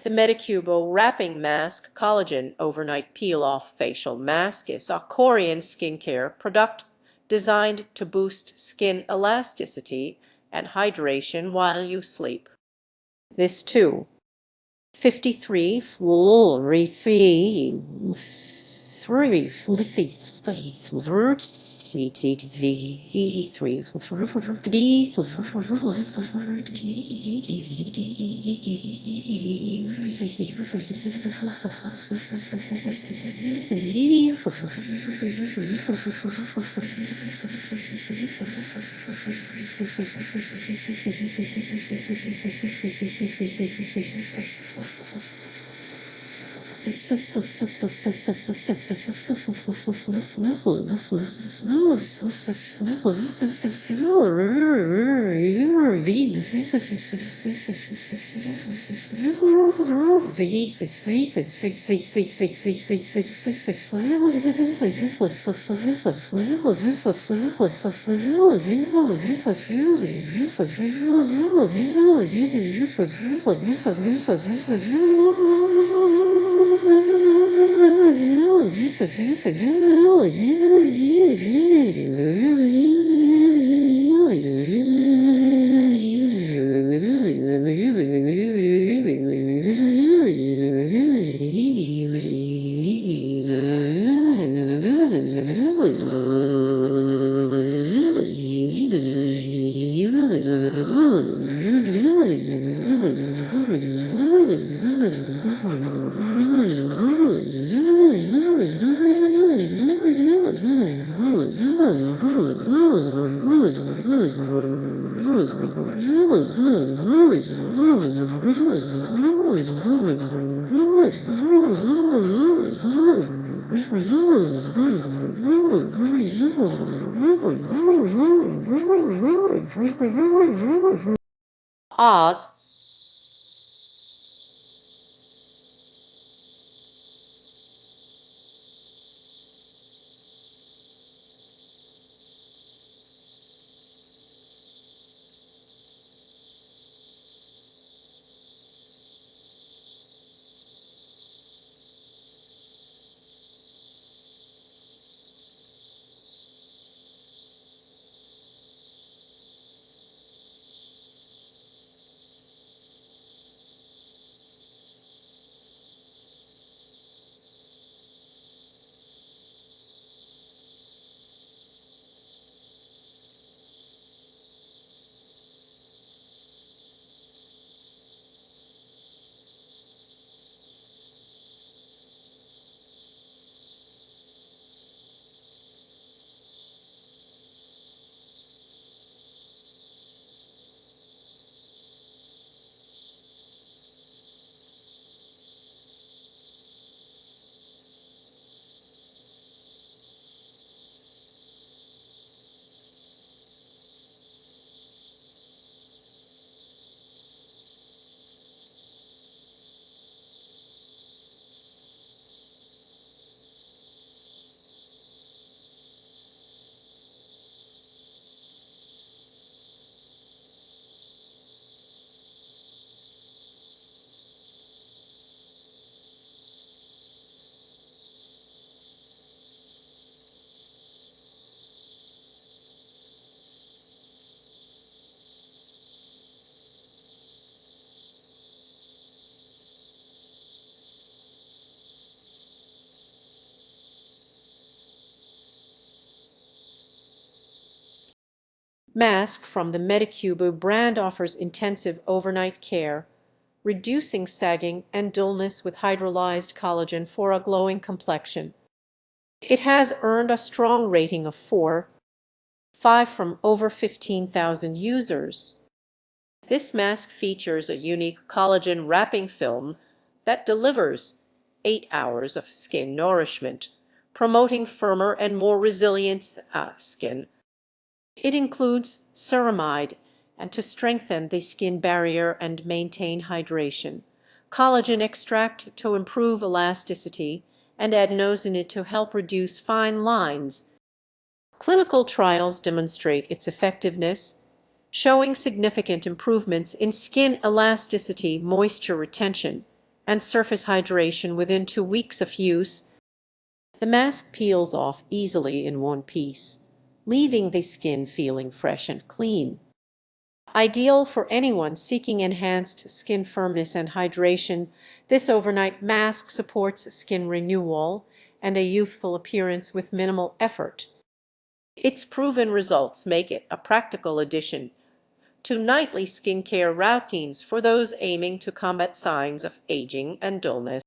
The Medicube Wrapping Mask Collagen Overnight Peel-Off Facial Mask is a Korean skincare product designed to boost skin elasticity and hydration while you sleep. This too. 53 Oz. Mask from the Medicube brand offers intensive overnight care, reducing sagging and dullness with hydrolyzed collagen for a glowing complexion. It has earned a strong rating of 4.5 from over 15,000 users. This mask features a unique collagen wrapping film that delivers 8 hours of skin nourishment, promoting firmer and more resilient skin. It includes ceramide and to strengthen the skin barrier and maintain hydration, collagen extract to improve elasticity, and adenosine to help reduce fine lines. Clinical trials demonstrate its effectiveness, showing significant improvements in skin elasticity, moisture retention, and surface hydration within 2 weeks of use. The mask peels off easily in one piece, leaving the skin feeling fresh and clean. Ideal for anyone seeking enhanced skin firmness and hydration, this overnight mask supports skin renewal and a youthful appearance with minimal effort. Its proven results make it a practical addition to nightly skincare routines for those aiming to combat signs of aging and dullness.